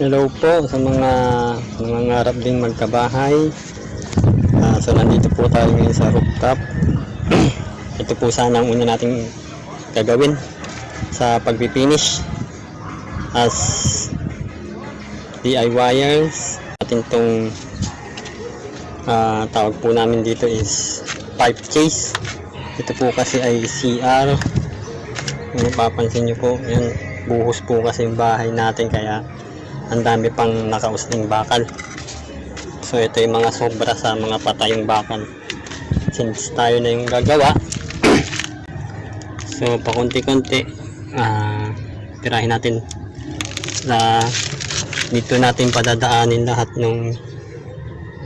Hello po sa mga nangangarap ding magkabahay. So nandito po tayo ngayon sa rooftop. Ito po sana ang una nating gagawin sa pagpipinish as DIYers. Atin tong tawag po namin dito is pipe case. Ito po kasi ay CR. Kung mapapansin nyo po, yan, buhos po kasi yung bahay natin, kaya ang dami pang nakausling bakal. So ito yung mga sobra sa mga patayong bakal. Since tayo na yung gagawa, so pakunti-kunti tirahin natin dito natin padadaanin lahat ng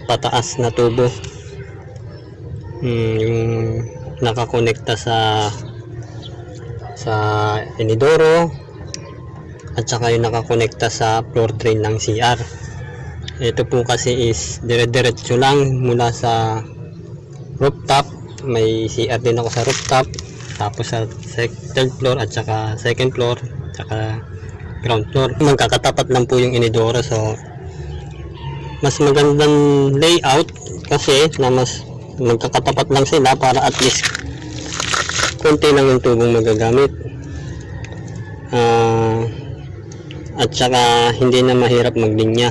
pataas na tubo, yung nakakonekta sa inidoro at saka yung nakakonekta sa floor drain ng CR. Ito po kasi is dire-diretso lang mula sa rooftop. May CR din ako sa rooftop, tapos sa third floor at saka second floor at saka ground floor. Magkakatapat lang po yung inidoro, so mas magandang layout kasi na mas magkakatapat lang sila para at least konti lang yung tubong magagamit. At saka hindi na mahirap maglinya.